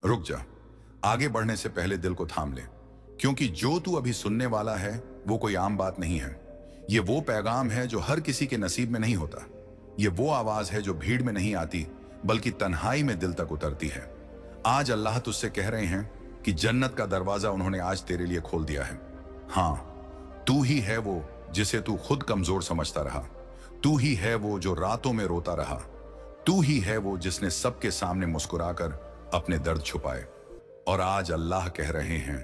रुक जा, आगे बढ़ने से पहले दिल को थाम ले, क्योंकि जो तू अभी सुनने वाला है वो कोई आम बात नहीं है। ये वो पैगाम है जो हर किसी के नसीब में नहीं होता। ये वो आवाज है जो भीड़ में नहीं आती, बल्कि तन्हाई में दिल तक उतरती है। आज अल्लाह तुझसे कह रहे हैं कि जन्नत का दरवाजा उन्होंने आज तेरे लिए खोल दिया है। हाँ, तू ही है वो जिसे तू खुद कमजोर समझता रहा। तू ही है वो जो रातों में रोता रहा। तू ही है वो जिसने सबके सामने मुस्कुराकर अपने दर्द छुपाए। और आज अल्लाह कह रहे हैं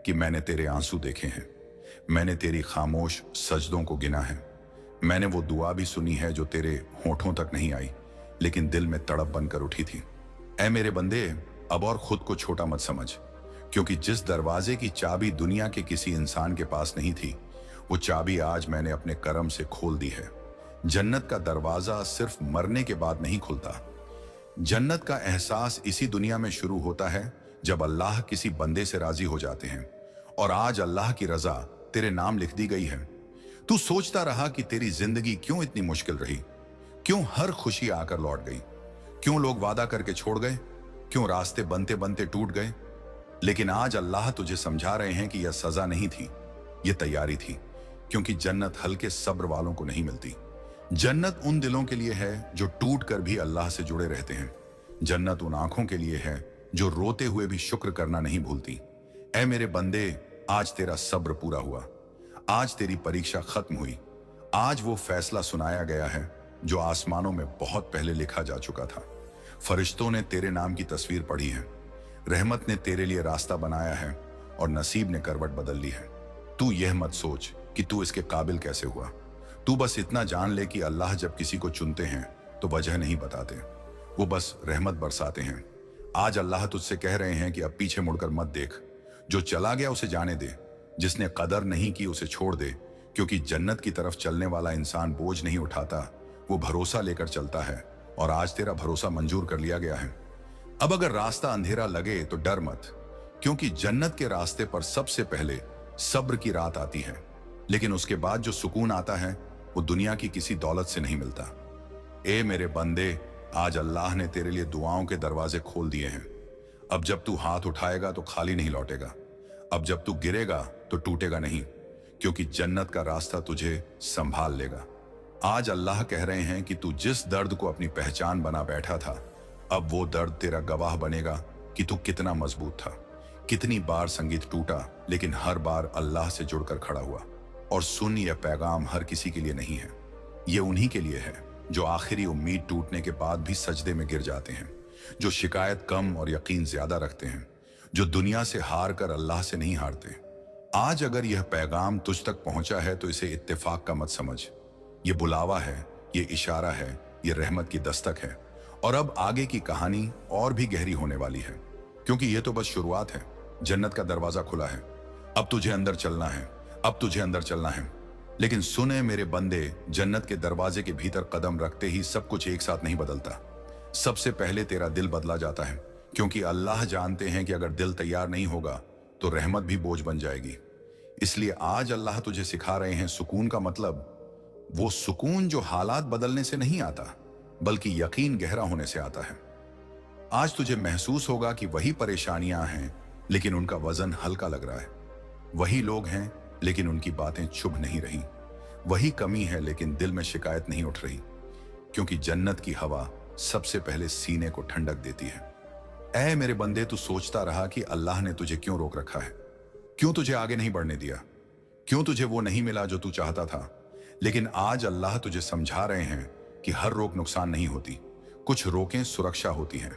कि मैंने तेरे आंसू देखे हैं, मैंने तेरी खामोश सजदों को गिना है, मैंने वो दुआ भी सुनी है जो तेरे होठों तक नहीं आई लेकिन दिल में तड़प बनकर उठी थी। ऐ मेरे बंदे, अब और खुद को छोटा मत समझ, क्योंकि जिस दरवाजे की चाबी दुनिया के किसी इंसान के पास नहीं थी, वो चाबी आज मैंने अपने करम से खोल दी है। जन्नत का दरवाजा सिर्फ मरने के बाद नहीं खुलता। जन्नत का एहसास इसी दुनिया में शुरू होता है जब अल्लाह किसी बंदे से राजी हो जाते हैं। और आज अल्लाह की रजा तेरे नाम लिख दी गई है। तू सोचता रहा कि तेरी जिंदगी क्यों इतनी मुश्किल रही, क्यों हर खुशी आकर लौट गई, क्यों लोग वादा करके छोड़ गए, क्यों रास्ते बनते बनते टूट गए। लेकिन आज अल्लाह तुझे समझा रहे हैं कि यह सजा नहीं थी, यह तैयारी थी, क्योंकि जन्नत हल्के सब्र वालों को नहीं मिलती। जन्नत उन दिलों के लिए है जो टूट कर भी अल्लाह से जुड़े रहते हैं। जन्नत उन आंखों के लिए है जो रोते हुए भी शुक्र करना नहीं भूलती। ऐ मेरे बंदे, आज तेरा सब्र पूरा हुआ, आज तेरी परीक्षा खत्म हुई। आज वो फैसला सुनाया गया है जो आसमानों में बहुत पहले लिखा जा चुका था। फरिश्तों ने तेरे नाम की तस्वीर पढ़ी है, रहमत ने तेरे लिए रास्ता बनाया है और नसीब ने करवट बदल ली है। तू यह मत सोच कि तू इसके काबिल कैसे हुआ। तू बस इतना जान ले कि अल्लाह जब किसी को चुनते हैं तो वजह नहीं बताते, वो बस रहमत बरसाते हैं। आज अल्लाह तुझसे कह रहे हैं कि अब पीछे मुड़कर मत देख। जो चला गया उसे जाने दे, जिसने कदर नहीं की उसे छोड़ दे, क्योंकि जन्नत की तरफ चलने वाला इंसान बोझ नहीं उठाता, वो भरोसा लेकर चलता है। और आज तेरा भरोसा मंजूर कर लिया गया है। अब अगर रास्ता अंधेरा लगे तो डर मत, क्योंकि जन्नत के रास्ते पर सबसे पहले सब्र की रात आती है। लेकिन उसके बाद जो सुकून आता है वो दुनिया की किसी दौलत से नहीं मिलता। ए मेरे बंदे, आज अल्लाह ने तेरे लिए दुआओं के दरवाजे खोल दिए हैं। अब जब तू हाथ उठाएगा तो खाली नहीं लौटेगा। अब जब तू गिरेगा तो टूटेगा नहीं, क्योंकि जन्नत का रास्ता तुझे संभाल लेगा। आज अल्लाह कह रहे हैं कि तू जिस दर्द को अपनी पहचान बना बैठा था, अब वो दर्द तेरा गवाह बनेगा कि तू कितना मजबूत था। कितनी बार संगीत टूटा, लेकिन हर बार अल्लाह से जुड़कर खड़ा हुआ। और सुन, यह पैगाम हर किसी के लिए नहीं है, ये उन्हीं के लिए है जो आखिरी उम्मीद टूटने के बाद भी सजदे में गिर जाते हैं, जो शिकायत कम और यकीन ज्यादा रखते हैं, जो दुनिया से हार कर अल्लाह से नहीं हारते। आज अगर यह पैगाम तुझ तक पहुंचा है तो इसे इत्तेफाक का मत समझ। ये बुलावा है, ये इशारा है, ये रहमत की दस्तक है। और अब आगे की कहानी और भी गहरी होने वाली है, क्योंकि ये तो बस शुरुआत है। जन्नत का दरवाजा खुला है, अब तुझे अंदर चलना है, अब तुझे अंदर चलना है। लेकिन सुने मेरे बंदे, जन्नत के दरवाजे के भीतर कदम रखते ही सब कुछ एक साथ नहीं बदलता। सबसे पहले तेरा दिल बदला जाता है, क्योंकि अल्लाह जानते हैं कि अगर दिल तैयार नहीं होगा तो रहमत भी बोझ बन जाएगी। इसलिए आज अल्लाह तुझे सिखा रहे हैं, सुकून का मतलब वो सुकून जो हालात बदलने से नहीं आता, बल्कि यकीन गहरा होने से आता है। आज तुझे महसूस होगा कि वही परेशानियां हैं लेकिन उनका वजन हल्का लग रहा है। वही लोग हैं लेकिन उनकी बातें चुभ नहीं रही। वही कमी है लेकिन दिल में शिकायत नहीं उठ रही, क्योंकि जन्नत की हवा सबसे पहले सीने को ठंडक देती है। ऐ मेरे बंदे, तू सोचता रहा कि अल्लाह ने तुझे क्यों रोक रखा है, क्यों तुझे आगे नहीं बढ़ने दिया, क्यों तुझे वो नहीं मिला जो तू चाहता था। लेकिन आज अल्लाह तुझे समझा रहे हैं कि हर रोक नुकसान नहीं होती, कुछ रोकें सुरक्षा होती हैं,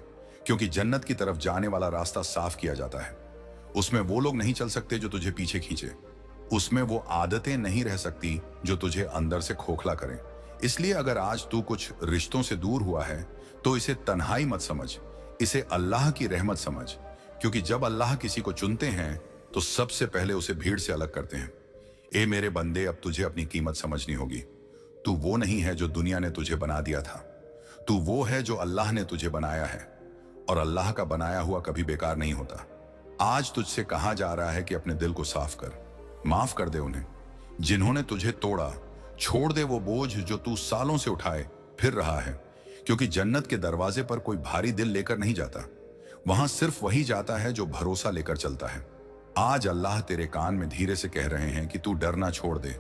क्योंकि जन्नत की तरफ जाने वाला रास्ता साफ किया जाता है। उसमें वो लोग नहीं चल सकते जो तुझे पीछे खींचे, उसमें वो आदतें नहीं रह सकती जो तुझे अंदर से खोखला करें। इसलिए अगर आज तू कुछ रिश्तों से दूर हुआ है तो इसे तन्हाई मत समझ, इसे अल्लाह की रहमत समझ, क्योंकि जब अल्लाह किसी को चुनते हैं तो सबसे पहले उसे भीड़ से अलग करते हैं। ए मेरे बंदे, अब तुझे अपनी कीमत समझनी होगी। तू वो नहीं है जो दुनिया ने तुझे बना दिया था, तू वो है जो अल्लाह ने तुझे बनाया है। और अल्लाह का बनाया हुआ कभी बेकार नहीं होता। आज तुझसे कहा जा रहा है कि अपने दिल को साफ कर, माफ कर दे उन्हें जिन्होंने तुझे तोड़ा। छोड़ दे वो बोझ जो तू सालों से उठाए फिर रहा है, क्योंकि जन्नत के दरवाजे पर कोई भारी दिल लेकर नहीं जाता, वहां सिर्फ वही जाता है जो भरोसा लेकर चलता है। आज अल्लाह तेरे कान में धीरे से कह रहे हैं कि तू डरना छोड़ दे।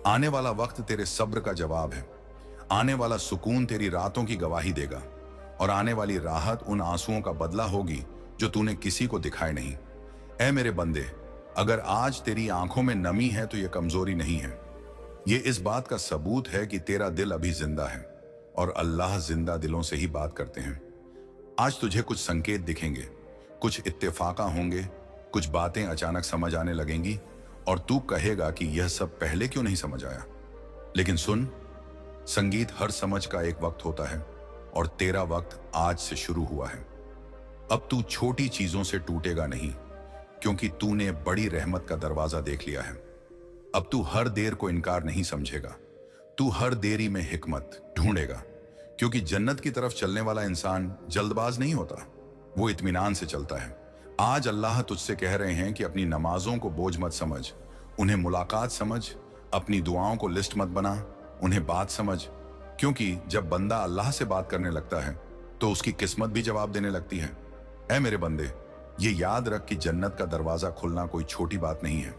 आने वाला वक्त तेरे सब्र का जवाब है। आने वाला सुकून तेरी रातों की गवाही देगा, और आने वाली राहत उन आंसुओं का बदला होगी जो तूने किसी को दिखाए नहीं। ऐ मेरे बंदे, अगर आज तेरी आंखों में नमी है तो यह कमजोरी नहीं है, ये इस बात का सबूत है कि तेरा दिल अभी जिंदा है, और अल्लाह जिंदा दिलों से ही बात करते हैं। आज तुझे कुछ संकेत दिखेंगे, कुछ इत्तेफाका होंगे, कुछ बातें अचानक समझ आने लगेंगी, और तू कहेगा कि यह सब पहले क्यों नहीं समझ आया। लेकिन सुन, संगीत हर समझ का एक वक्त होता है, और तेरा वक्त आज से शुरू हुआ है। अब तू छोटी चीजों से टूटेगा नहीं, क्योंकि तूने बड़ी रहमत का दरवाजा देख लिया है। अब तू हर देर को इनकार नहीं समझेगा, तू हर देरी में हिकमत ढूंढेगा, क्योंकि जन्नत की तरफ चलने वाला इंसान जल्दबाज नहीं होता, वो इत्मीनान से चलता है। आज अल्लाह तुझसे कह रहे हैं कि अपनी नमाजों को बोझ मत समझ, उन्हें मुलाकात समझ। अपनी दुआओं को लिस्ट मत बना, उन्हें बात समझ, क्योंकि जब बंदा अल्लाह से बात करने लगता है तो उसकी किस्मत भी जवाब देने लगती है। ऐ मेरे बंदे, ये याद रख कि जन्नत का दरवाजा खुलना कोई छोटी बात नहीं है।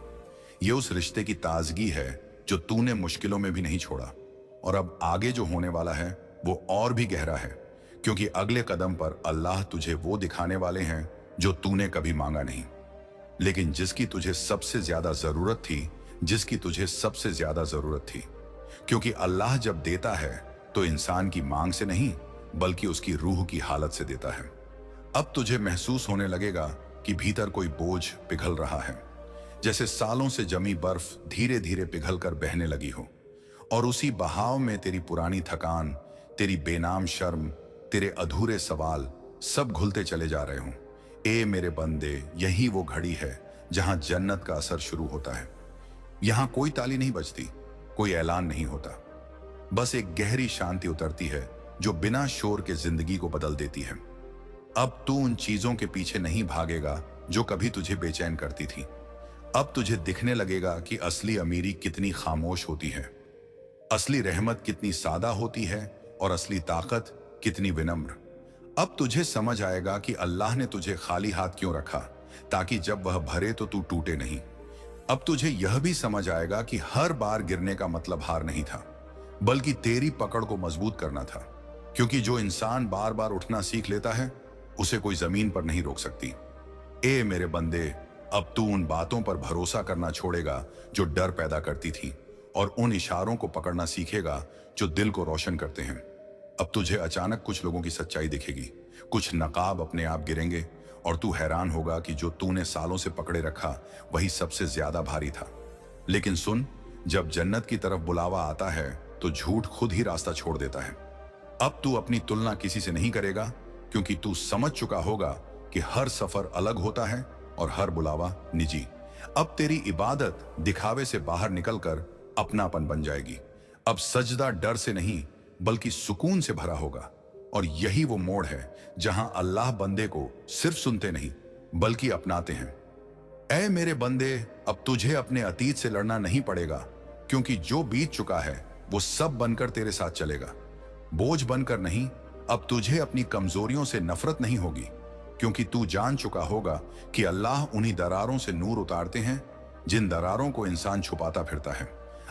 ये उस रिश्ते की ताजगी है जो तूने मुश्किलों में भी नहीं छोड़ा, और अब आगे जो होने वाला है वो और भी गहरा है, क्योंकि अगले कदम पर अल्लाह तुझे वो दिखाने वाले हैं जो तूने कभी मांगा नहीं, लेकिन जिसकी तुझे सबसे ज्यादा जरूरत थी, जिसकी तुझे सबसे ज्यादा जरूरत थी। क्योंकि अल्लाह जब देता है तो इंसान की मांग से नहीं, बल्कि उसकी रूह की हालत से देता है। अब तुझे महसूस होने लगेगा कि भीतर कोई बोझ पिघल रहा है, जैसे सालों से जमी बर्फ धीरे धीरे पिघल कर बहने लगी हो, और उसी बहाव में तेरी पुरानी थकान, तेरी बेनाम शर्म, तेरे अधूरे सवाल सब घुलते चले जा रहे हों। ए मेरे बंदे, यही वो घड़ी है जहां जन्नत का असर शुरू होता है। यहां कोई ताली नहीं बजती, कोई ऐलान नहीं होता, बस एक गहरी शांति उतरती है जो बिना शोर के जिंदगी को बदल देती है। अब तू उन चीजों के पीछे नहीं भागेगा जो कभी तुझे बेचैन करती थी। अब तुझे दिखने लगेगा कि असली अमीरी कितनी खामोश होती है, असली रहमत कितनी सादा होती है, और असली ताकत कितनी विनम्र। अब तुझे समझ आएगा कि अल्लाह ने तुझे खाली हाथ क्यों रखा, ताकि जब वह भरे तो तू टूटे नहीं। अब तुझे यह भी समझ आएगा कि हर बार गिरने का मतलब हार नहीं था, बल्कि तेरी पकड़ को मजबूत करना था, क्योंकि जो इंसान बार बार उठना सीख लेता है उसे कोई जमीन पर नहीं रोक सकती। ए मेरे बंदे, अब तू उन बातों पर भरोसा करना छोड़ेगा जो डर पैदा करती थी, और उन इशारों को पकड़ना सीखेगा जो दिल को रोशन करते हैं। अब तुझे अचानक कुछ लोगों की सच्चाई दिखेगी, कुछ नकाब अपने आप गिरेंगे, और तू हैरान होगा कि जो तूने सालों से पकड़े रखा वही सबसे ज्यादा भारी था। लेकिन सुन, जब जन्नत की तरफ बुलावा आता है तो झूठ खुद ही रास्ता छोड़ देता है। अब तू अपनी तुलना किसी से नहीं करेगा, क्योंकि तू समझ चुका होगा कि हर सफर अलग होता है और हर बुलावा निजी। अब तेरी इबादत दिखावे से बाहर निकलकर अपनापन बन जाएगी। अब सजदा डर से नहीं बल्कि सुकून से भरा होगा, और यही वो मोड़ है जहां अल्लाह बंदे को सिर्फ सुनते नहीं बल्कि अपनाते हैं। ऐ मेरे बंदे, अब तुझे अपने अतीत से लड़ना नहीं पड़ेगा, क्योंकि जो बीत चुका है वो सब बनकर तेरे साथ चलेगा, बोझ बनकर नहीं। अब तुझे अपनी कमजोरियों से नफरत नहीं होगी, क्योंकि तू जान चुका होगा कि अल्लाह उन्हीं दरारों से नूर उतारते हैं जिन दरारों को इंसान छुपाता फिरता है।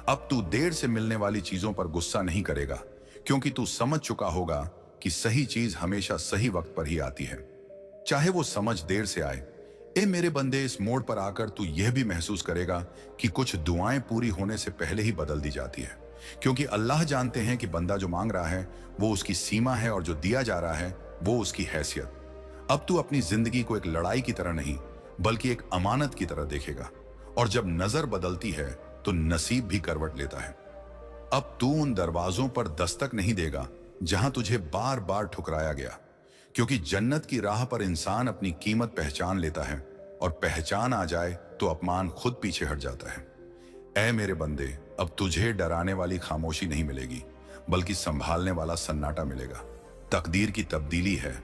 अब तू देर से मिलने वाली चीजों पर गुस्सा नहीं करेगा, क्योंकि तू समझ चुका होगा कि सही चीज हमेशा सही वक्त पर ही आती है, चाहे वो समझ देर से आए। ए मेरे बंदे, इस मोड़ पर आकर तू यह भी महसूस करेगा कि कुछ दुआएं पूरी होने से पहले ही बदल दी जाती है, क्योंकि अल्लाह जानते हैं कि बंदा जो मांग रहा है वो उसकी सीमा है, और जो दिया जा रहा है वो उसकी हैसियत। अब तू अपनी जिंदगी को एक लड़ाई की तरह नहीं बल्कि एक अमानत की तरह देखेगा, और जब नजर बदलती है तो नसीब भी करवट लेता है। अब तू उन दरवाजों पर दस्तक नहीं देगा जहां तुझे बार बार ठुकराया गया, क्योंकि जन्नत की राह पर इंसान अपनी कीमत पहचान लेता है, और पहचान आ जाए तो अपमान खुद पीछे हट जाता है। ऐ मेरे बंदे, अब तुझे डराने वाली खामोशी नहीं मिलेगी, बल्कि संभालने वाला सन्नाटा मिलेगा। तकदीर की तब्दीली है,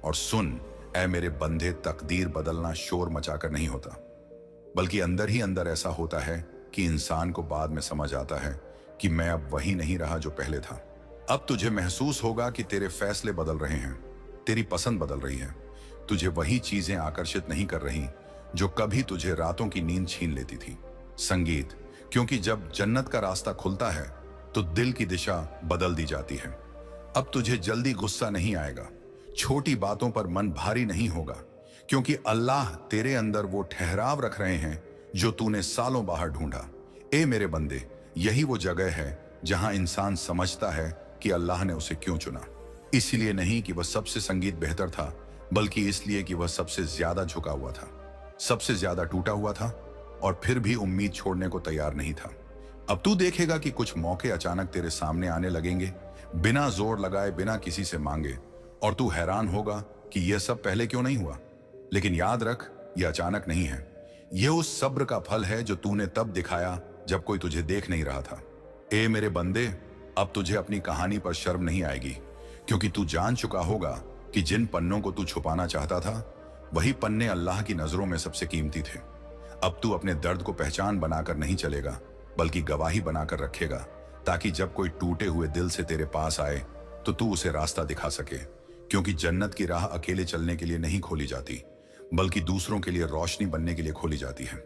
और सुन ऐ मेरे बंदे, तकदीर बदलना शोर मचाकर नहीं होता, बल्कि अंदर ही अंदर ऐसा होता है कि इंसान को बाद में समझ आता है कि मैं अब वही नहीं रहा जो पहले था। अब तुझे महसूस होगा कि तेरे फैसले बदल रहे हैं, तेरी पसंद बदल रही है, तुझे वही चीजें आकर्षित नहीं कर रही जो कभी तुझे रातों की नींद छीन लेती थी। संगीत, क्योंकि जब जन्नत का रास्ता खुलता है तो दिल की दिशा बदल दी जाती है। अब तुझे जल्दी गुस्सा नहीं आएगा, छोटी बातों पर मन भारी नहीं होगा, क्योंकि अल्लाह तेरे अंदर वो ठहराव रख रहे हैं जो तूने सालों बाहर ढूंढा। ए मेरे बंदे, यही वो जगह है जहां इंसान समझता है कि अल्लाह ने उसे क्यों चुना। इसलिए नहीं कि वह सबसे संगीत बेहतर था, बल्कि इसलिए कि वह सबसे ज्यादा झुका हुआ था, सबसे ज्यादा टूटा हुआ था और फिर भी उम्मीद छोड़ने को तैयार नहीं था। अब तू देखेगा कि कुछ मौके अचानक तेरे सामने आने लगेंगे, बिना जोर लगाए, बिना किसी से मांगे, और तू हैरान होगा कि यह सब पहले क्यों नहीं हुआ। लेकिन याद रख, यह अचानक नहीं है, यह उस सब्र का फल है जो तूने तब दिखाया जब कोई तुझे देख नहीं रहा था। ए मेरे बंदे, अब तुझे अपनी कहानी पर शर्म नहीं आएगी, क्योंकि तू जान चुका होगा कि जिन पन्नों को तू छुपाना चाहता था, वही पन्ने अल्लाह की नजरों में सबसे कीमती थे। अब तू अपने दर्द को पहचान बनाकर नहीं चलेगा, बल्कि गवाही बनाकर रखेगा, ताकि जब कोई टूटे हुए दिल से तेरे पास आए तो तू उसे रास्ता दिखा सके। क्योंकि जन्नत की राह अकेले चलने के लिए नहीं खोली जाती, बल्कि दूसरों के लिए रोशनी बनने के लिए खोली जाती है।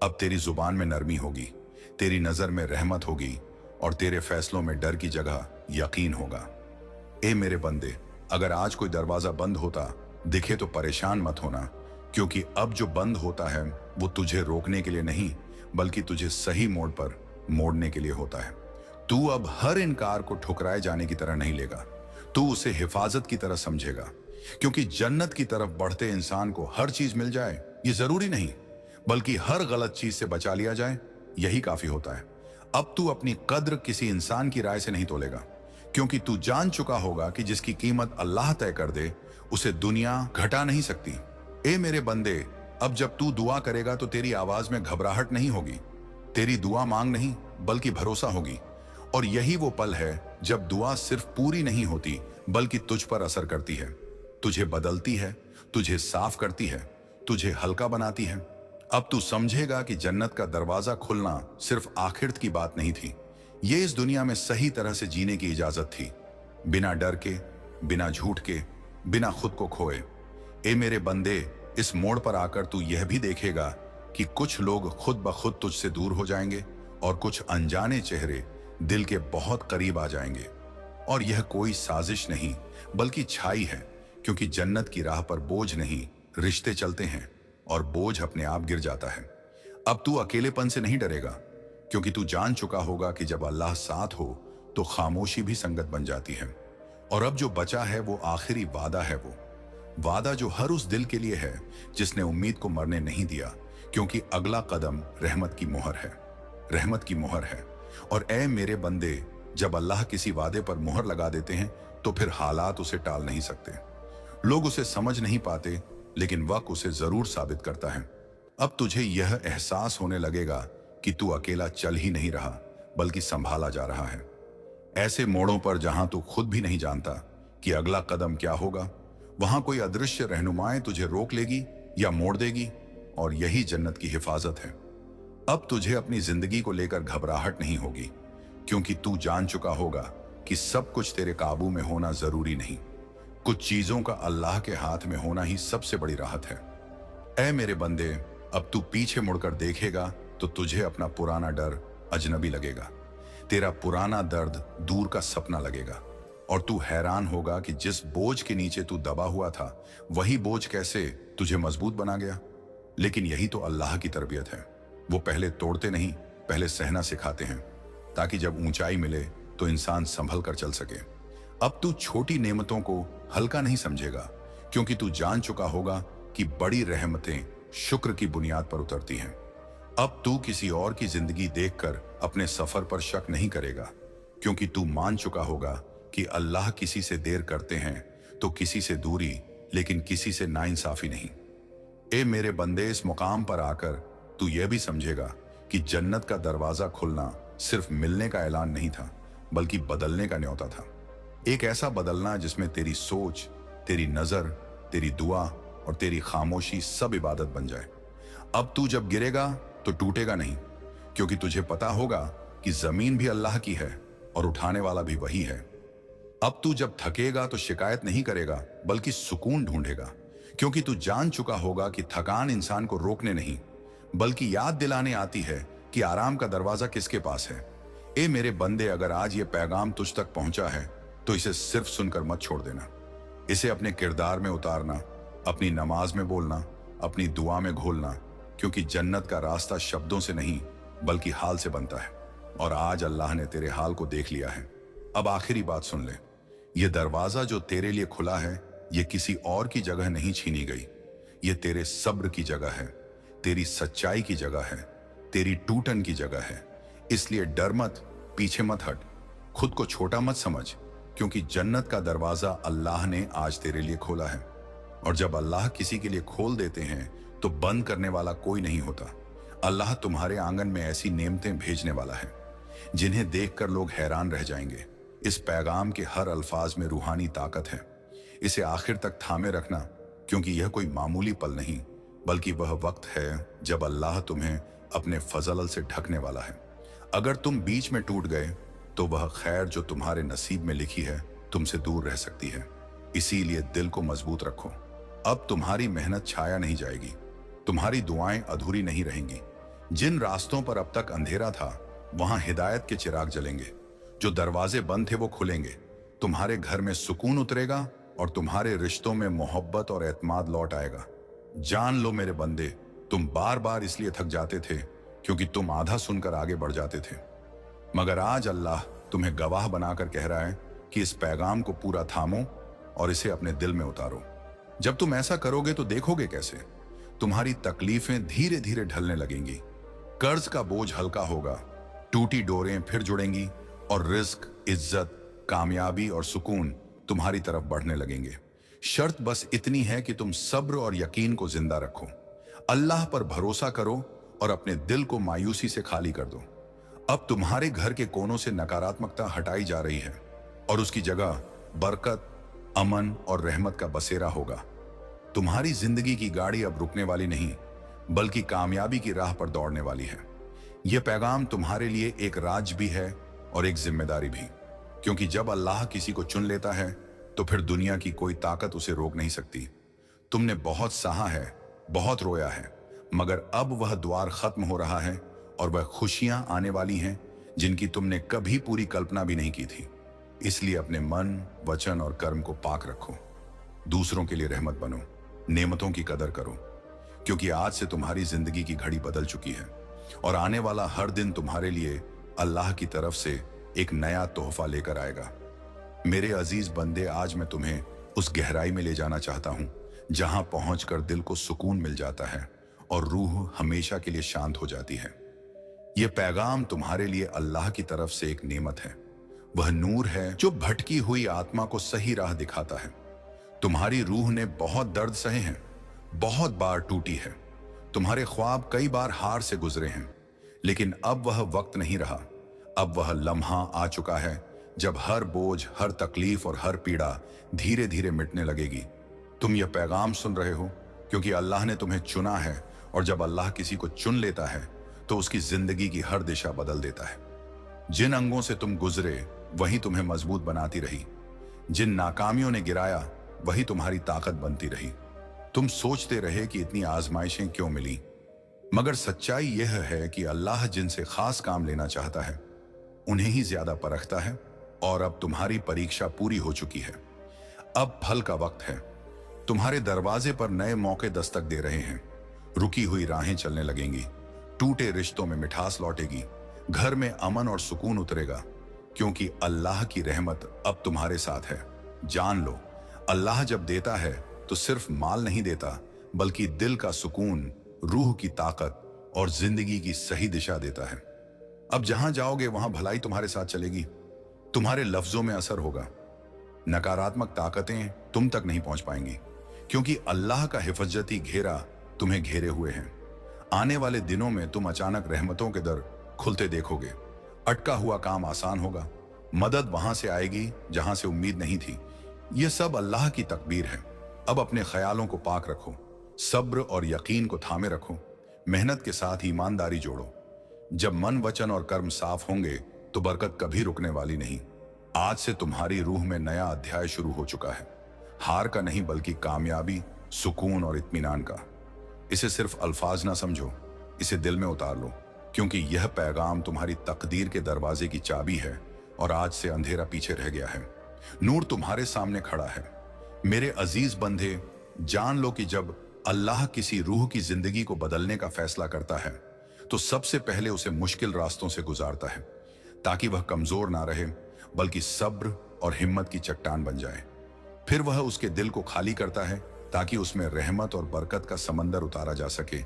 अब तेरी जुबान में नरमी होगी, तेरी नजर में रहमत होगी और तेरे फैसलों में डर की जगह यकीन होगा। ए मेरे बंदे, अगर आज कोई दरवाजा बंद होता दिखे तो परेशान मत होना, क्योंकि अब जो बंद होता है वो तुझे रोकने के लिए नहीं, बल्कि तुझे सही मोड़ पर मोड़ने के लिए होता है। तू अब हर इनकार को ठुकराए जाने की तरह नहीं लेगा, तू उसे हिफाजत की तरह समझेगा। क्योंकि जन्नत की तरफ बढ़ते इंसान को हर चीज मिल जाए ये जरूरी नहीं, बल्कि हर गलत चीज से बचा लिया जाए, यही काफी होता है। अब तू अपनी कद्र किसी इंसान की राय से नहीं तोलेगा, क्योंकि तू जान चुका होगा कि जिसकी कीमत अल्लाह तय कर दे उसे दुनिया घटा नहीं सकती। ए मेरे बंदे, अब जब तू दुआ करेगा तो तेरी आवाज में घबराहट नहीं होगी, तेरी दुआ मांग नहीं बल्कि भरोसा होगी। और यही वो पल है जब दुआ सिर्फ पूरी नहीं होती, बल्कि तुझ पर असर करती है, तुझे बदलती है, तुझे साफ करती है, तुझे हल्का बनाती है। अब तू समझेगा कि जन्नत का दरवाजा खुलना सिर्फ आखिरत की बात नहीं थी, ये इस दुनिया में सही तरह से जीने की इजाजत थी, बिना डर के, बिना झूठ के, बिना खुद को खोए। ए मेरे बंदे, इस मोड़ पर आकर तू यह भी देखेगा कि कुछ लोग खुद ब खुद तुझसे दूर हो जाएंगे और कुछ अनजाने चेहरे दिल के बहुत करीब आ जाएंगे। और यह कोई साजिश नहीं बल्कि छाई है, क्योंकि जन्नत की राह पर बोझ नहीं, रिश्ते चलते हैं और बोझ अपने आप गिर जाता है। अब तू अकेलेपन से नहीं डरेगा, क्योंकि तू जान चुका होगा कि जब अल्लाह साथ हो तो खामोशी भी संगत बन जाती है। और अब जो बचा है वो आखिरी वादा है, वो वादा जो हर उस दिल के लिए है जिसने उम्मीद को मरने नहीं दिया, क्योंकि अगला कदम रहमत की मोहर है, रहमत की मोहर है। और ए मेरे बंदे, जब अल्लाह किसी वादे पर मोहर लगा देते हैं तो फिर हालात उसे टाल नहीं सकते, लोग उसे समझ नहीं पाते, लेकिन वक्त उसे जरूर साबित करता है। अब तुझे यह एहसास होने लगेगा कि तू अकेला चल ही नहीं रहा, बल्कि संभाला जा रहा है। ऐसे मोड़ों पर जहां तू खुद भी नहीं जानता कि अगला कदम क्या होगा, वहां कोई अदृश्य रहनुमाएं तुझे रोक लेगी या मोड़ देगी, और यही जन्नत की हिफाजत है। अब तुझे अपनी जिंदगी को लेकर घबराहट नहीं होगी, क्योंकि तू जान चुका होगा कि सब कुछ तेरे काबू में होना जरूरी नहीं, कुछ चीजों का अल्लाह के हाथ में होना ही सबसे बड़ी राहत है। ऐ मेरे बंदे, अब तू पीछे मुड़कर देखेगा तो तुझे अपना पुराना डर अजनबी लगेगा, तेरा पुराना दर्द दूर का सपना लगेगा, और तू हैरान होगा कि जिस बोझ के नीचे तू दबा हुआ था वही बोझ कैसे तुझे मजबूत बना गया। लेकिन यही तो अल्लाह की तरबियत है, वो पहले तोड़ते नहीं, पहले सहना सिखाते हैं, ताकि जब ऊंचाई मिले तो इंसान संभल कर चल सके। अब तू छोटी नेमतों को हल्का नहीं समझेगा, क्योंकि तू जान चुका होगा कि बड़ी रहमतें शुक्र की बुनियाद पर उतरती हैं। अब तू किसी और की जिंदगी देखकर अपने सफर पर शक नहीं करेगा, क्योंकि तू मान चुका होगा कि अल्लाह किसी से देर करते हैं तो किसी से दूरी, लेकिन किसी से नाइंसाफी नहीं। ए मेरे बंदे, इस मुकाम पर आकर तू यह भी समझेगा कि जन्नत का दरवाजा खुलना सिर्फ मिलने का ऐलान नहीं था, बल्कि बदलने का न्योता था। एक ऐसा बदलना जिसमें तेरी सोच, तेरी नजर, तेरी दुआ और तेरी खामोशी सब इबादत बन जाए। अब तू जब गिरेगा तो टूटेगा नहीं, क्योंकि तुझे पता होगा कि जमीन भी अल्लाह की है और उठाने वाला भी वही है। अब तू जब थकेगा तो शिकायत नहीं करेगा, बल्कि सुकून ढूंढेगा, क्योंकि तू जान चुका होगा कि थकान इंसान को रोकने नहीं बल्कि याद दिलाने आती है कि आराम का दरवाजा किसके पास है। ए मेरे बंदे, अगर आज ये पैगाम तुझ तक पहुंचा है तो इसे सिर्फ सुनकर मत छोड़ देना। इसे अपने किरदार में उतारना, अपनी नमाज में बोलना, अपनी दुआ में घोलना, क्योंकि जन्नत का रास्ता शब्दों से नहीं बल्कि हाल से बनता है। और आज अल्लाह ने तेरे हाल को देख लिया है। अब आखिरी बात सुन ले, ये दरवाजा जो तेरे लिए खुला है ये किसी और की जगह नहीं छीनी गई। ये तेरे सब्र की जगह है, तेरी सच्चाई की जगह है, तेरी टूटन की जगह है। इसलिए डर मत, पीछे मत हट, खुद को छोटा मत समझ, क्योंकि जन्नत का दरवाजा अल्लाह ने आज तेरे लिए खोला है। और जब अल्लाह किसी के लिए खोल देते हैं तो बंद करने वाला कोई नहीं होता। अल्लाह तुम्हारे आंगन में ऐसी नेमतें भेजने वाला है जिन्हें देखकर लोग हैरान रह जाएंगे। इस पैगाम के हर अल्फाज में रूहानी ताकत है। इसे आखिर तक थामे रखना, क्योंकि यह कोई मामूली पल नहीं बल्कि वह वक्त है जब अल्लाह तुम्हें अपने फजल से ढकने वाला है। अगर तुम बीच में टूट गए तो वह खैर जो तुम्हारे नसीब में लिखी है तुमसे दूर रह सकती है। इसीलिए दिल को मजबूत रखो। अब तुम्हारी मेहनत छाया नहीं जाएगी, तुम्हारी दुआएं अधूरी नहीं रहेंगी। जिन रास्तों पर अब तक अंधेरा था वहां हिदायत के चिराग जलेंगे। जो दरवाजे बंद थे वो खुलेंगे। तुम्हारे घर में सुकून उतरेगा और तुम्हारे रिश्तों में मोहब्बत और एतमाद लौट आएगा। जान लो मेरे बंदे, तुम बार बार इसलिए थक जाते थे क्योंकि तुम आधा सुनकर आगे बढ़ जाते थे, मगर आज अल्लाह तुम्हें गवाह बनाकर कह रहा है कि इस पैगाम को पूरा थामो और इसे अपने दिल में उतारो। जब तुम ऐसा करोगे तो देखोगे कैसे तुम्हारी तकलीफें धीरे धीरे ढलने लगेंगी, कर्ज का बोझ हल्का होगा, टूटी डोरें फिर जुड़ेंगी और रिस्क, इज्जत, कामयाबी और सुकून तुम्हारी तरफ बढ़ने लगेंगे। शर्त बस इतनी है कि तुम सब्र और यकीन को जिंदा रखो, अल्लाह पर भरोसा करो और अपने दिल को मायूसी से खाली कर दो। अब तुम्हारे घर के कोनों से नकारात्मकता हटाई जा रही है और उसकी जगह बरकत, अमन और रहमत का बसेरा होगा। तुम्हारी जिंदगी की गाड़ी अब रुकने वाली नहीं बल्कि कामयाबी की राह पर दौड़ने वाली है। यह पैगाम तुम्हारे लिए एक राज भी है और एक जिम्मेदारी भी, क्योंकि जब अल्लाह किसी को चुन लेता है तो फिर दुनिया की कोई ताकत उसे रोक नहीं सकती। तुमने बहुत सहा है, बहुत रोया है, मगर अब वह द्वार खत्म हो रहा है और वह खुशियां आने वाली हैं जिनकी तुमने कभी पूरी कल्पना भी नहीं की थी। इसलिए अपने मन, वचन और कर्म को पाक रखो, दूसरों के लिए रहमत बनो, नेमतों की कदर करो, क्योंकि आज से तुम्हारी जिंदगी की घड़ी बदल चुकी है और आने वाला हर दिन तुम्हारे लिए अल्लाह की तरफ से एक नया तोहफा लेकर आएगा। मेरे अजीज बंदे, आज मैं तुम्हें उस गहराई में ले जाना चाहता हूं जहां पहुंचकर दिल को सुकून मिल जाता है और रूह हमेशा के लिए शांत हो जाती है। यह पैगाम तुम्हारे लिए अल्लाह की तरफ से एक नेमत है। वह नूर है जो भटकी हुई आत्मा को सही राह दिखाता है। तुम्हारी रूह ने बहुत दर्द सहे हैं, बहुत बार टूटी है, तुम्हारे ख्वाब कई बार हार से गुजरे हैं, लेकिन अब वह वक्त नहीं रहा। अब वह लम्हा आ चुका है जब हर बोझ, हर तकलीफ और हर पीड़ा धीरे धीरे मिटने लगेगी। तुम यह पैगाम सुन रहे हो क्योंकि अल्लाह ने तुम्हें चुना है, और जब अल्लाह किसी को चुन लेता है तो उसकी जिंदगी की हर दिशा बदल देता है। जिन अंगों से तुम गुजरे वही तुम्हें मजबूत बनाती रही, जिन नाकामियों ने गिराया वही तुम्हारी ताकत बनती रही। तुम सोचते रहे कि इतनी आजमाइशें क्यों मिली, मगर सच्चाई यह है कि अल्लाह जिनसे खास काम लेना चाहता है उन्हें ही ज्यादा परखता है। और अब तुम्हारी परीक्षा पूरी हो चुकी है, अब फल का वक्त है। तुम्हारे दरवाजे पर नए मौके दस्तक दे रहे हैं, रुकी हुई राहें चलने लगेंगी, टूटे रिश्तों में मिठास लौटेगी, घर में अमन और सुकून उतरेगा, क्योंकि अल्लाह की रहमत अब तुम्हारे साथ है। जान लो, अल्लाह जब देता है तो सिर्फ माल नहीं देता बल्कि दिल का सुकून, रूह की ताकत और जिंदगी की सही दिशा देता है। अब जहां जाओगे वहां भलाई तुम्हारे साथ चलेगी, तुम्हारे लफ्जों में असर होगा, नकारात्मक ताकतें तुम तक नहीं पहुंच पाएंगी, क्योंकि अल्लाह का हिफाजती घेरा तुम्हें घेरे हुए हैं। आने वाले दिनों में तुम अचानक रहमतों के दर खुलते देखोगे, अटका हुआ काम आसान होगा, मदद वहां से आएगी जहां से उम्मीद नहीं थी। यह सब अल्लाह की तकदीर है। अब अपने ख्यालों को पाक रखो, सब्र और यकीन को थामे रखो, मेहनत के साथ ईमानदारी जोड़ो। जब मन, वचन और कर्म साफ होंगे तो बरकत कभी रुकने वाली नहीं। आज से तुम्हारी रूह में नया अध्याय शुरू हो चुका है, हार का नहीं बल्कि कामयाबी, सुकून और इत्मीनान का। इसे सिर्फ अल्फाज ना समझो, इसे दिल में उतार लो, क्योंकि यह पैगाम तुम्हारी तकदीर के दरवाजे की चाबी है और आज से अंधेरा पीछे रह गया है, नूर तुम्हारे सामने खड़ा है। मेरे अजीज बंदे, जान लो कि जब अल्लाह किसी रूह की जिंदगी को बदलने का फैसला करता है तो सबसे पहले उसे मुश्किल रास्तों से गुजारता है, ताकि वह कमजोर ना रहे बल्कि सब्र और हिम्मत की चट्टान बन जाए। फिर वह उसके दिल को खाली करता है ताकि उसमें रहमत और बरकत का समंदर उतारा जा सके।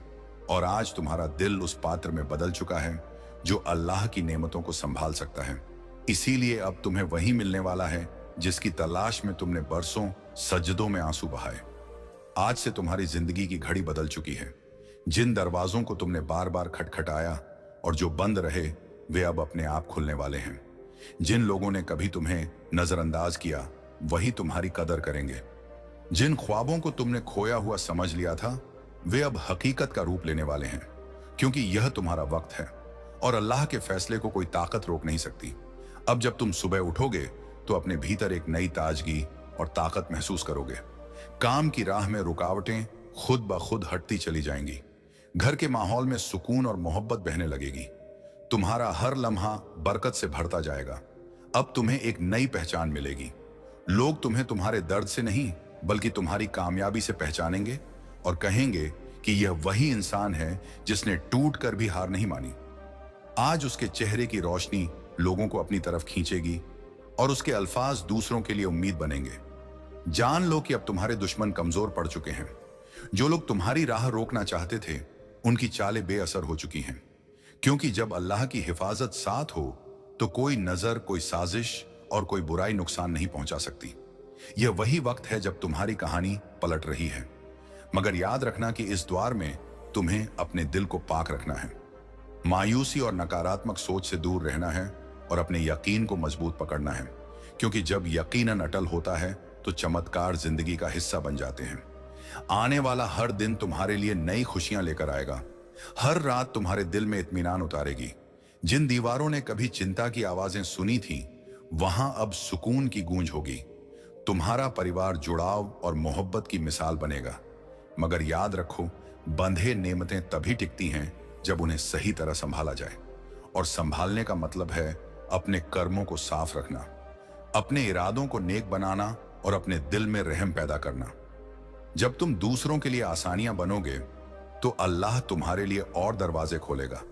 और आज तुम्हारा दिल उस पात्र में बदल चुका है जो अल्लाह की नेमतों को संभाल सकता है। इसीलिए अब तुम्हें वही मिलने वाला है जिसकी तलाश में तुमने बरसों सजदों में आंसू बहाए। आज से तुम्हारी जिंदगी की घड़ी बदल चुकी है। जिन दरवाजों को तुमने बार बार खटखटाया और जो बंद रहे, वे अब अपने आप खुलने वाले हैं। जिन लोगों ने कभी तुम्हें नजरअंदाज किया, वही तुम्हारी कदर करेंगे। जिन ख्वाबों को तुमने खोया हुआ समझ लिया था, वे अब हकीकत का रूप लेने वाले हैं, क्योंकि यह तुम्हारा वक्त है और अल्लाह के फैसले को कोई ताकत रोक नहीं सकती। अब जब तुम सुबह उठोगे तो अपने भीतर एक नई ताजगी और ताकत महसूस करोगे। काम की राह में रुकावटें खुद ब खुद हटती चली जाएंगी। घर के माहौल में सुकून और मोहब्बत बहने लगेगी। तुम्हारा हर लम्हा बरकत से भरता जाएगा। अब तुम्हें एक नई पहचान मिलेगी। लोग तुम्हें तुम्हारे दर्द से नहीं बल्कि तुम्हारी कामयाबी से पहचानेंगे और कहेंगे कि यह वही इंसान है जिसने टूट कर भी हार नहीं मानी। आज उसके चेहरे की रोशनी लोगों को अपनी तरफ खींचेगी और उसके अल्फाज दूसरों के लिए उम्मीद बनेंगे। जान लो कि अब तुम्हारे दुश्मन कमजोर पड़ चुके हैं। जो लोग तुम्हारी राह रोकना चाहते थे, उनकी चालें बेअसर हो चुकी हैं, क्योंकि जब अल्लाह की हिफाजत साथ हो तो कोई नजर, कोई साजिश और कोई बुराई नुकसान नहीं पहुंचा सकती। यह वही वक्त है जब तुम्हारी कहानी पलट रही है। मगर याद रखना कि इस द्वार में तुम्हें अपने दिल को पाक रखना है। मायूसी और नकारात्मक सोच से दूर रहना है और अपने यकीन को मजबूत पकड़ना है, क्योंकि जब यकीनन अटल होता है तो चमत्कार जिंदगी का हिस्सा बन जाते हैं। आने वाला हर दिन तुम्हारे लिए नई खुशियां लेकर आएगा। हर रात तुम्हारे दिल में इत्मीनान उतारेगी। जिन दीवारों ने कभी चिंता की आवाजें सुनी थी, वहां अब सुकून की गूंज होगी। तुम्हारा परिवार जुड़ाव और मोहब्बत की मिसाल बनेगा। मगर याद रखो, बंधे नेमतें तभी टिकती हैं जब उन्हें सही तरह संभाला जाए। और संभालने का मतलब है अपने कर्मों को साफ रखना, अपने इरादों को नेक बनाना और अपने दिल में रहम पैदा करना। जब तुम दूसरों के लिए आसानियां बनोगे तो अल्लाह तुम्हारे लिए और दरवाजे खोलेगा।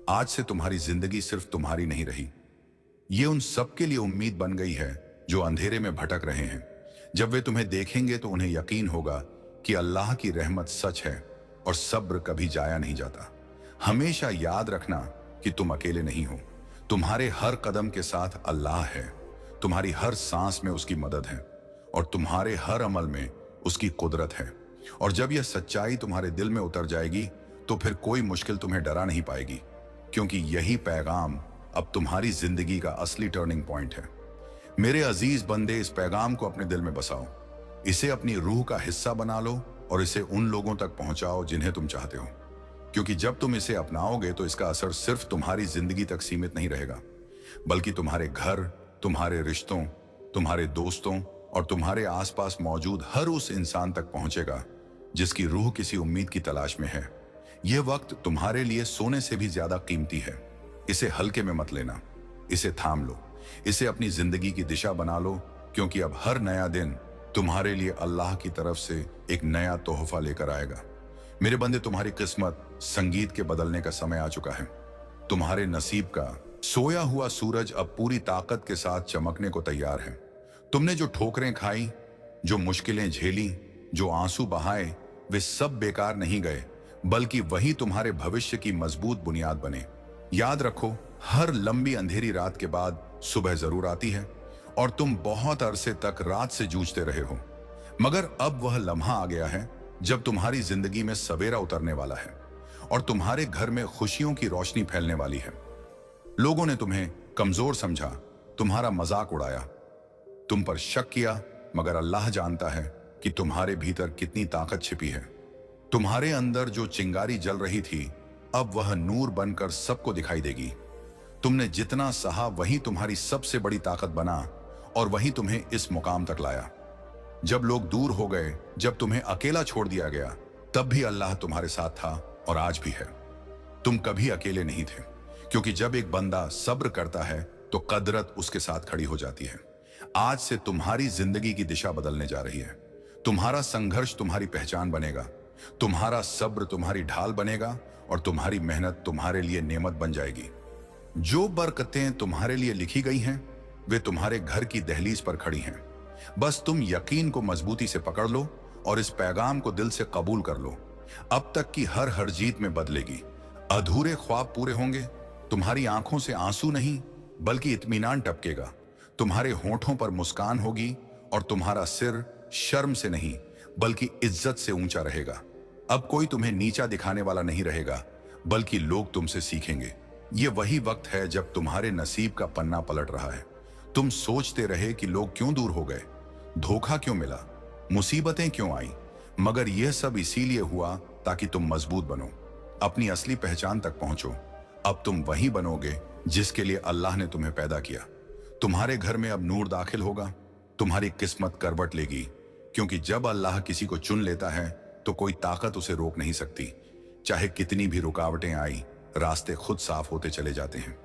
आज से तुम्हारी जिंदगी सिर्फ तुम्हारी नहीं रही, ये उन सब के लिए उम्मीद बन गई है जो अंधेरे में भटक रहे हैं। जब वे तुम्हें देखेंगे तो उन्हें यकीन होगा कि अल्लाह की रहमत सच है और सब्र कभी जाया नहीं जाता। हमेशा याद रखना कि तुम अकेले नहीं हो। तुम्हारे हर कदम के साथ अल्लाह है। तुम्हारी हर सांस में उसकी मदद है और तुम्हारे हर अमल में उसकी कुदरत है। और जब यह सच्चाई तुम्हारे दिल में उतर जाएगी तो फिर कोई मुश्किल तुम्हें डरा नहीं पाएगी, क्योंकि यही पैगाम अब तुम्हारी जिंदगी का असली टर्निंग पॉइंट है। मेरे अजीज बंदे, इस पैगाम को अपने दिल में बसाओ, इसे अपनी रूह का हिस्सा बना लो और इसे उन लोगों तक पहुंचाओ जिन्हें तुम चाहते हो, क्योंकि जब तुम इसे अपनाओगे तो इसका असर सिर्फ तुम्हारी जिंदगी तक सीमित नहीं रहेगा, बल्कि तुम्हारे घर, तुम्हारे रिश्तों, तुम्हारे दोस्तों और तुम्हारे आसपास मौजूद हर उस इंसान तक पहुंचेगा जिसकी रूह किसी उम्मीद की तलाश में है। यह वक्त तुम्हारे लिए सोने से भी ज्यादा कीमती है। इसे हल्के में मत लेना, इसे थाम लो, इसे अपनी जिंदगी की दिशा बना लो, क्योंकि अब हर नया दिन तुम्हारे लिए अल्लाह की तरफ से एक नया तोहफा लेकर आएगा। मेरे बंदे, तुम्हारी किस्मत संगीत के बदलने का समय आ चुका है। तुम्हारे नसीब का सोया हुआ सूरज अब पूरी ताकत के साथ चमकने को तैयार है। तुमने जो ठोकरें खाई, जो मुश्किलें झेली, जो आंसू बहाए, वे सब बेकार नहीं गए, बल्कि वही तुम्हारे भविष्य की मजबूत बुनियाद बने। याद रखो, हर लंबी अंधेरी रात के बाद सुबह जरूर आती है और तुम बहुत अरसे तक रात से जूझते रहे हो, मगर अब वह लम्हा आ गया है जब तुम्हारी जिंदगी में सवेरा उतरने वाला है और तुम्हारे घर में खुशियों की रोशनी फैलने वाली है। लोगों ने तुम्हें कमजोर समझा, तुम्हारा मजाक उड़ाया, तुम पर शक किया, मगर अल्लाह जानता है कि तुम्हारे भीतर कितनी ताकत छिपी है। तुम्हारे अंदर जो चिंगारी जल रही थी, अब वह नूर बनकर सबको दिखाई देगी। तुमने जितना सहा वही तुम्हारी सबसे बड़ी ताकत बना और वही तुम्हें इस मुकाम तक लाया। जब लोग दूर हो गए, जब तुम्हें अकेला छोड़ दिया गया, तब भी अल्लाह तुम्हारे साथ था और आज भी है। तुम कभी अकेले नहीं थे, क्योंकि जब एक बंदा सब्र करता है तो कदरत उसके साथ खड़ी हो जाती है। आज से तुम्हारी जिंदगी की दिशा बदलने जा रही है। तुम्हारा संघर्ष तुम्हारी पहचान बनेगा, तुम्हारा सब्र तुम्हारी ढाल बनेगा और तुम्हारी मेहनत तुम्हारे लिए नेमत बन जाएगी। जो बरकतें तुम्हारे लिए लिखी गई हैं, वे तुम्हारे घर की दहलीज पर खड़ी हैं। बस तुम यकीन को मजबूती से पकड़ लो और इस पैगाम को दिल से कबूल कर लो। अब तक की हर जीत में बदलेगी। अधूरे ख्वाब पूरे होंगे। तुम्हारी आंखों से आंसू नहीं बल्कि इत्मीनान टपकेगा। तुम्हारे होठों पर मुस्कान होगी और तुम्हारा सिर शर्म से नहीं बल्कि इज्जत से ऊंचा रहेगा। अब कोई तुम्हें नीचा दिखाने वाला नहीं रहेगा, बल्कि लोग तुमसे सीखेंगे। ये वही वक्त है जब तुम्हारे नसीब का पन्ना पलट रहा है। तुम सोचते रहे कि लोग क्यों दूर हो गए, धोखा क्यों मिला, मुसीबतें क्यों आई, मगर यह सब इसीलिए हुआ ताकि तुम मजबूत बनो, अपनी असली पहचान तक पहुंचो। अब तुम वही बनोगे जिसके लिए अल्लाह ने तुम्हें पैदा किया। तुम्हारे घर में अब नूर दाखिल होगा, तुम्हारी किस्मत करवट लेगी, क्योंकि जब अल्लाह किसी को चुन लेता है तो कोई ताकत उसे रोक नहीं सकती। चाहे कितनी भी रुकावटें आई, रास्ते खुद साफ होते चले जाते हैं।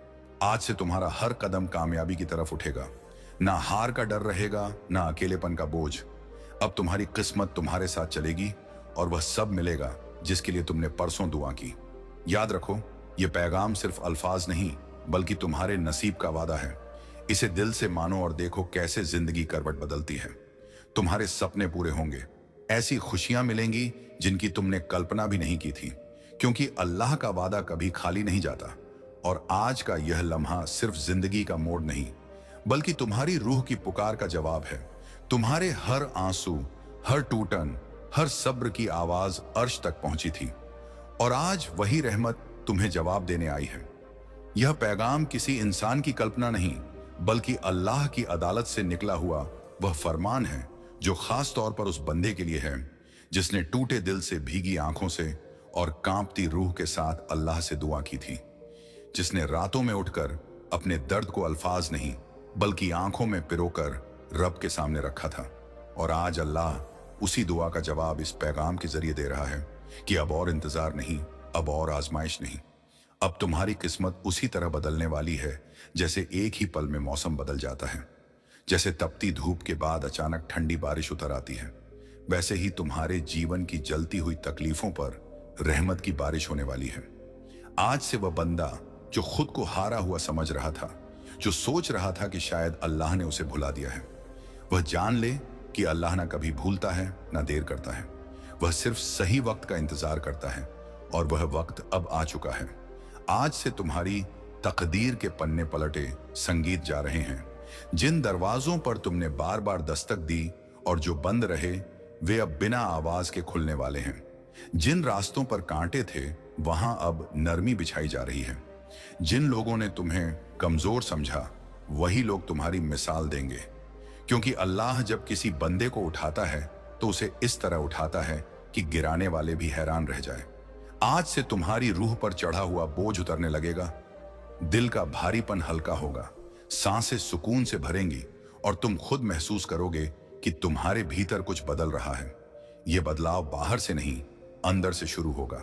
आज से तुम्हारा हर कदम कामयाबी की तरफ उठेगा। ना हार का डर रहेगा, ना अकेलेपन का बोझ। अब तुम्हारी किस्मत तुम्हारे साथ चलेगी और वह सब मिलेगा जिसके लिए तुमने परसों दुआ की। याद रखो, यह पैगाम सिर्फ अल्फाज नहीं बल्कि तुम्हारे नसीब का वादा है। इसे दिल से मानो और देखो कैसे जिंदगी करवट बदलती है। तुम्हारे सपने पूरे होंगे, ऐसी खुशियां मिलेंगी जिनकी तुमने कल्पना भी नहीं की थी, क्योंकि अल्लाह का वादा कभी खाली नहीं जाता। और आज का यह लम्हा सिर्फ जिंदगी का मोड़ नहीं बल्कि तुम्हारी रूह की पुकार का जवाब है। तुम्हारे हर आंसू, हर टूटन, हर सब्र की आवाज अर्श तक पहुंची थी और आज वही रहमत तुम्हें जवाब देने आई है। यह पैगाम किसी इंसान की कल्पना नहीं बल्कि अल्लाह की अदालत से निकला हुआ वह फरमान है जो खास तौर पर उस बंदे के लिए है जिसने टूटे दिल से, भीगी आंखों से और कांपती रूह के साथ अल्लाह से दुआ की थी, जिसने रातों में उठकर अपने दर्द को अल्फाज नहीं बल्कि आंखों में पिरोकर रब के सामने रखा था। और आज अल्लाह उसी दुआ का जवाब इस पैगाम के जरिए दे रहा है कि अब और इंतजार नहीं, अब और आजमाइश नहीं। अब तुम्हारी किस्मत उसी तरह बदलने वाली है जैसे एक ही पल में मौसम बदल जाता है। जैसे तपती धूप के बाद अचानक ठंडी बारिश उतर आती है, वैसे ही तुम्हारे जीवन की जलती हुई तकलीफों पर रहमत की बारिश होने वाली है। आज से वह बंदा जो खुद को हारा हुआ समझ रहा था, जो सोच रहा था कि शायद अल्लाह ने उसे भुला दिया है, वह जान ले कि अल्लाह ना कभी भूलता है ना देर करता है। वह सिर्फ सही वक्त का इंतजार करता है और वह वक्त अब आ चुका है। आज से तुम्हारी तकदीर के पन्ने पलटे संगीत जा रहे हैं। जिन दरवाजों पर तुमने बार बार दस्तक दी और जो बंद रहे, वे अब बिना आवाज के खुलने वाले हैं। जिन रास्तों पर कांटे थे, वहां अब नरमी बिछाई जा रही है। जिन लोगों ने तुम्हें कमजोर समझा, वही लोग तुम्हारी मिसाल देंगे, क्योंकि अल्लाह जब किसी बंदे को उठाता है तो उसे इस तरह उठाता है कि गिराने वाले भी हैरान रह जाए। आज से तुम्हारी रूह पर चढ़ा हुआ बोझ उतरने लगेगा, दिल का भारीपन हल्का होगा, सांसें सुकून से भरेंगी और तुम खुद महसूस करोगे कि तुम्हारे भीतर कुछ बदल रहा है। यह बदलाव बाहर से नहीं, अंदर से शुरू होगा,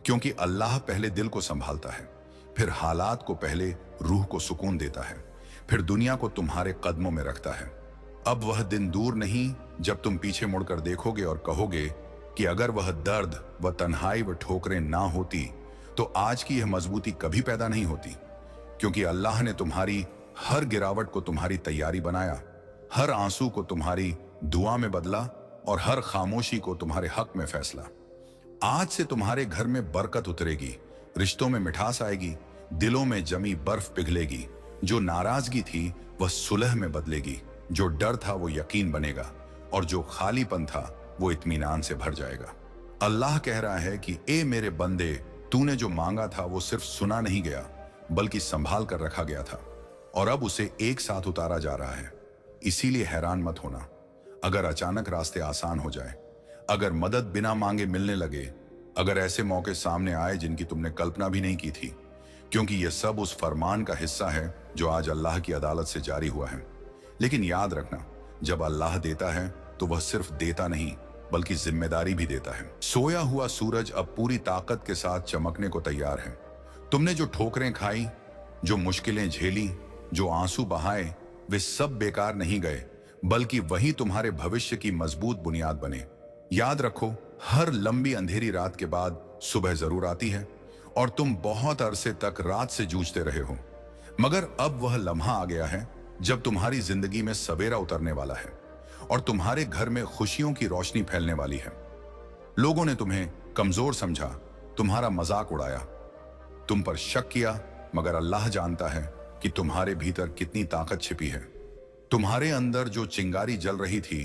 क्योंकि अल्लाह पहले दिल को संभालता है, फिर हालात को, पहले रूह को सुकून देता है, फिर दुनिया को तुम्हारे कदमों में रखता है। अब वह दिन दूर नहीं जब तुम पीछे मुड़कर देखोगे और कहोगे कि अगर वह दर्द, वह तन्हाई, वह ठोकरें ना होती तो आज की यह मजबूती कभी पैदा नहीं होती। क्योंकि अल्लाह ने तुम्हारी हर गिरावट को तुम्हारी तैयारी बनाया, हर आंसू को तुम्हारी दुआ में बदला और हर खामोशी को तुम्हारे हक में फैसला। आज से तुम्हारे घर में बरकत उतरेगी, रिश्तों में मिठास आएगी, दिलों में जमी बर्फ पिघलेगी। जो नाराजगी थी वह सुलह में बदलेगी, जो डर था वो यकीन बनेगा और जो खालीपन था वो इत्मीनान से भर जाएगा। अल्लाह कह रहा है कि ए मेरे बंदे, तूने जो मांगा था वो सिर्फ सुना नहीं गया बल्कि संभाल कर रखा गया था और अब उसे एक साथ उतारा जा रहा है। इसीलिए हैरान मत होना अगर अचानक रास्ते आसान हो जाए, अगर मदद बिना मांगे मिलने लगे, अगर ऐसे मौके सामने आए जिनकी तुमने कल्पना भी नहीं की थी, क्योंकि यह सब उस फरमान का हिस्सा है जो आज अल्लाह की अदालत से जारी हुआ है। लेकिन याद रखना, जब अल्लाह देता है तो वह सिर्फ देता नहीं बल्कि जिम्मेदारी भी देता है। सोया हुआ सूरज अब पूरी ताकत के साथ चमकने को तैयार है। तुमने जो ठोकरें खाई, जो मुश्किलें झेली, जो आंसू बहाए, वे सब बेकार नहीं गए, बल्कि वही तुम्हारे भविष्य की मजबूत बुनियाद बने। याद रखो, हर लंबी अंधेरी रात के बाद सुबह जरूर आती है और तुम बहुत अरसे तक रात से जूझते रहे हो, मगर अब वह लम्हा आ गया है जब तुम्हारी जिंदगी में सवेरा उतरने वाला है और तुम्हारे घर में खुशियों की रोशनी फैलने वाली है। लोगों ने तुम्हें कमजोर समझा, तुम्हारा मजाक उड़ाया, तुम पर शक किया, मगर अल्लाह जानता है कि तुम्हारे भीतर कितनी ताकत छिपी है। तुम्हारे अंदर जो चिंगारी जल रही थी,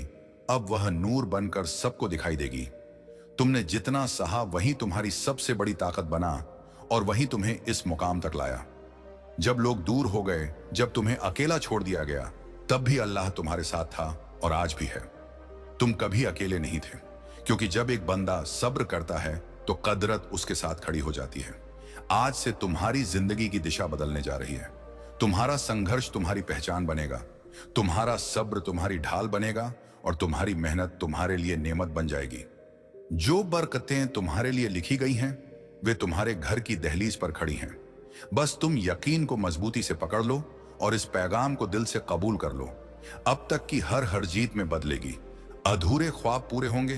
अब वह नूर बनकर सबको दिखाई देगी। तुमने जितना सहा वही तुम्हारी सबसे बड़ी ताकत बना और वही तुम्हें इस मुकाम तक लाया। जब लोग दूर हो गए, जब तुम्हें अकेला छोड़ दिया गया, तब भी अल्लाह तुम्हारे साथ था और आज भी है। तुम कभी अकेले नहीं थे, क्योंकि जब एक बंदा सब्र करता है तो कदरत उसके साथ खड़ी हो जाती है। आज से तुम्हारी जिंदगी की दिशा बदलने जा रही है। तुम्हारा संघर्ष तुम्हारी पहचान बनेगा, तुम्हारा सब्र तुम्हारी ढाल बनेगा और तुम्हारी मेहनत तुम्हारे लिए नेमत बन जाएगी। जो बरकतें तुम्हारे लिए लिखी गई हैं, वे तुम्हारे घर की दहलीज पर खड़ी हैं। बस तुम यकीन को मजबूती से पकड़ लो और इस पैगाम को दिल से कबूल कर लो। अब तक की हर जीत में बदलेगी। अधूरे ख्वाब पूरे होंगे।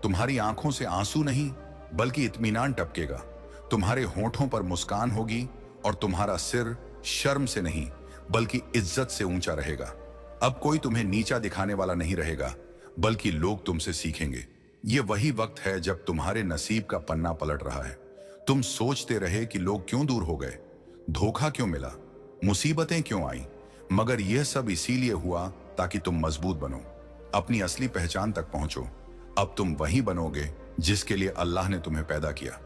तुम्हारी आंखों से आंसू नहीं बल्कि इत्मीनान टपकेगा। तुम्हारे होठों पर मुस्कान होगी और तुम्हारा सिर शर्म से नहीं बल्कि इज्जत से ऊंचा रहेगा। अब कोई तुम्हें नीचा दिखाने वाला नहीं रहेगा, बल्कि लोग तुमसे सीखेंगे। ये वही वक्त है जब तुम्हारे नसीब का पन्ना पलट रहा है। तुम सोचते रहे कि लोग क्यों दूर हो गए, धोखा क्यों मिला, मुसीबतें क्यों आई, मगर यह सब इसीलिए हुआ ताकि तुम मजबूत बनो, अपनी असली पहचान तक पहुंचो। अब तुम वही बनोगे जिसके लिए अल्लाह ने तुम्हें पैदा किया।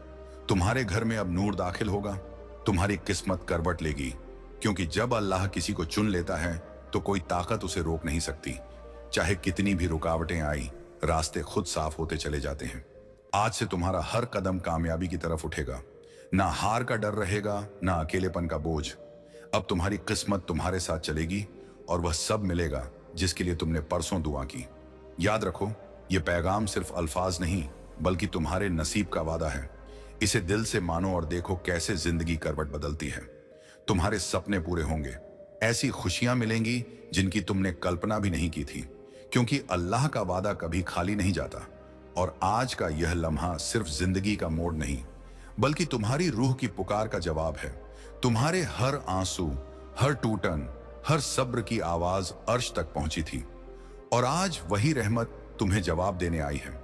तुम्हारे घर में अब नूर दाखिल होगा, तुम्हारी किस्मत करवट लेगी, क्योंकि जब अल्लाह किसी को चुन लेता है तो कोई ताकत उसे रोक नहीं सकती। चाहे कितनी भी रुकावटें आई, रास्ते खुद साफ होते चले जाते हैं। आज से तुम्हारा हर कदम कामयाबी की तरफ उठेगा। ना हार का डर रहेगा, ना अकेलेपन का बोझ। अब तुम्हारी किस्मत तुम्हारे साथ चलेगी और वह सब मिलेगा जिसके लिए तुमने परसों दुआ की। याद रखो, यह पैगाम सिर्फ अल्फाज नहीं बल्कि तुम्हारे नसीब का वादा है। इसे दिल से मानो और देखो कैसे जिंदगी करवट बदलती है। तुम्हारे सपने पूरे होंगे, ऐसी खुशियां मिलेंगी जिनकी तुमने कल्पना भी नहीं की थी, क्योंकि अल्लाह का वादा कभी खाली नहीं जाता। और आज का यह लम्हा सिर्फ जिंदगी का मोड़ नहीं बल्कि तुम्हारी रूह की पुकार का जवाब है। तुम्हारे हर आंसू, हर टूटन, हर सब्र की आवाज अर्श तक पहुंची थी और आज वही रहमत तुम्हें जवाब देने आई है।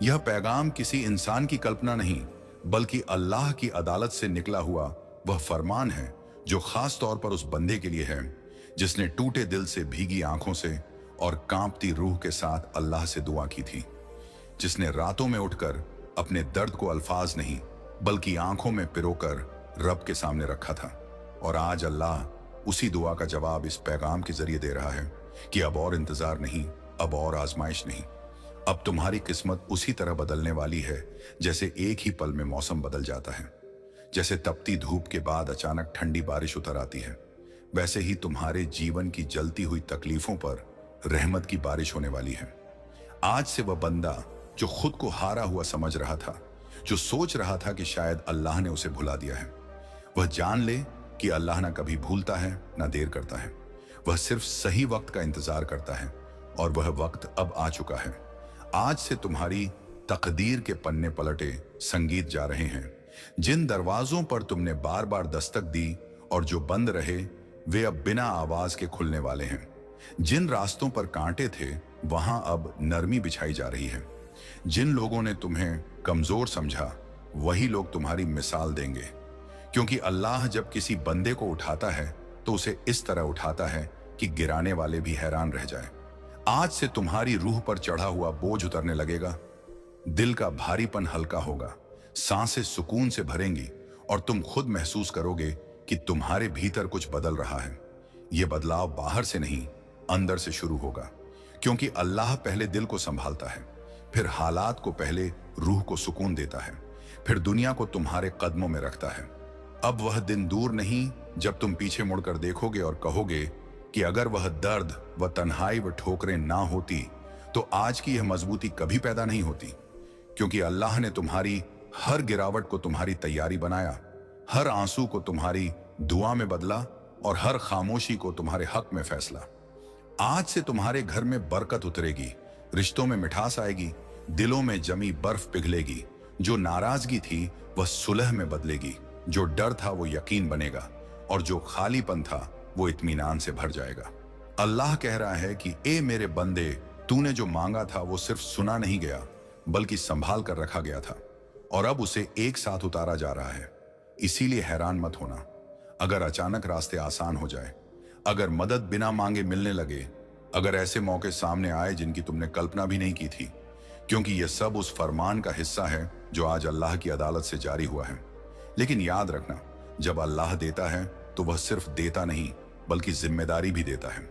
यह पैगाम किसी इंसान की कल्पना नहीं बल्कि अल्लाह की अदालत से निकला हुआ वह फरमान है जो खास तौर पर उस बंदे के लिए है जिसने टूटे दिल से, भीगी आंखों से और कांपती रूह के साथ अल्लाह से दुआ की थी, जिसने रातों में उठकर अपने दर्द को अल्फाज नहीं बल्कि आंखों में पिरोकर रब के सामने रखा था। और आज अल्लाह उसी दुआ का जवाब इस पैगाम के जरिए दे रहा है कि अब और इंतजार नहीं, अब और आजमाइश नहीं। अब तुम्हारी किस्मत उसी तरह बदलने वाली है जैसे एक ही पल में मौसम बदल जाता है। जैसे तपती धूप के बाद अचानक ठंडी बारिश उतर आती है, वैसे ही तुम्हारे जीवन की जलती हुई तकलीफों पर रहमत की बारिश होने वाली है। आज से वह बंदा जो खुद को हारा हुआ समझ रहा था, जो सोच रहा था कि शायद अल्लाह ने उसे भुला दिया है, वह जान ले कि अल्लाह ना कभी भूलता है ना देर करता है। वह सिर्फ सही वक्त का इंतजार करता है और वह वक्त अब आ चुका है। आज से तुम्हारी तकदीर के पन्ने पलटे संगीत जा रहे हैं। जिन दरवाजों पर तुमने बार बार दस्तक दी और जो बंद रहे, वे अब बिना आवाज के खुलने वाले हैं। जिन रास्तों पर कांटे थे, वहां अब नरमी बिछाई जा रही है। जिन लोगों ने तुम्हें कमजोर समझा, वही लोग तुम्हारी मिसाल देंगे, क्योंकि अल्लाह जब किसी बंदे को उठाता है तो उसे इस तरह उठाता है कि गिराने वाले भी हैरान रह जाएं। आज से तुम्हारी रूह पर चढ़ा हुआ बोझ उतरने लगेगा, दिल का भारीपन हल्का होगा, सांसें सुकून से भरेंगी और तुम खुद महसूस करोगे कि तुम्हारे भीतर कुछ बदल रहा है। यह बदलाव बाहर से नहीं, अंदर से शुरू होगा, क्योंकि अल्लाह पहले दिल को संभालता है, फिर हालात को, पहले रूह को सुकून देता है, फिर दुनिया को तुम्हारे कदमों में रखता है। अब वह दिन दूर नहीं जब तुम पीछे मुड़कर देखोगे और कहोगे कि अगर वह दर्द, वह तन्हाई, वह ठोकरें ना होती तो आज की यह मजबूती कभी पैदा नहीं होती, क्योंकि अल्लाह ने तुम्हारी हर गिरावट को तुम्हारी तैयारी बनाया, हर आंसू को तुम्हारी दुआ में बदला और हर खामोशी को तुम्हारे हक में फैसला। आज से तुम्हारे घर में बरकत उतरेगी, रिश्तों में मिठास आएगी, दिलों में जमी बर्फ पिघलेगी। जो नाराजगी थी वह सुलह में बदलेगी, जो डर था वो यकीन बनेगा, और जो खालीपन था वो इत्मीनान से भर जाएगा। अल्लाह कह रहा है कि ए मेरे बंदे, तूने जो मांगा था वो सिर्फ सुना नहीं गया बल्कि संभाल कर रखा गया था, और अब उसे एक साथ उतारा जा रहा है। इसीलिए हैरान मत होना अगर अचानक रास्ते आसान हो जाए, अगर मदद बिना मांगे मिलने लगे, अगर ऐसे मौके सामने आए जिनकी तुमने कल्पना भी नहीं की थी, क्योंकि यह सब उस फरमान का हिस्सा है जो आज अल्लाह की अदालत से जारी हुआ है। लेकिन याद रखना, जब अल्लाह देता है तो वह सिर्फ देता नहीं बल्कि जिम्मेदारी भी देता है।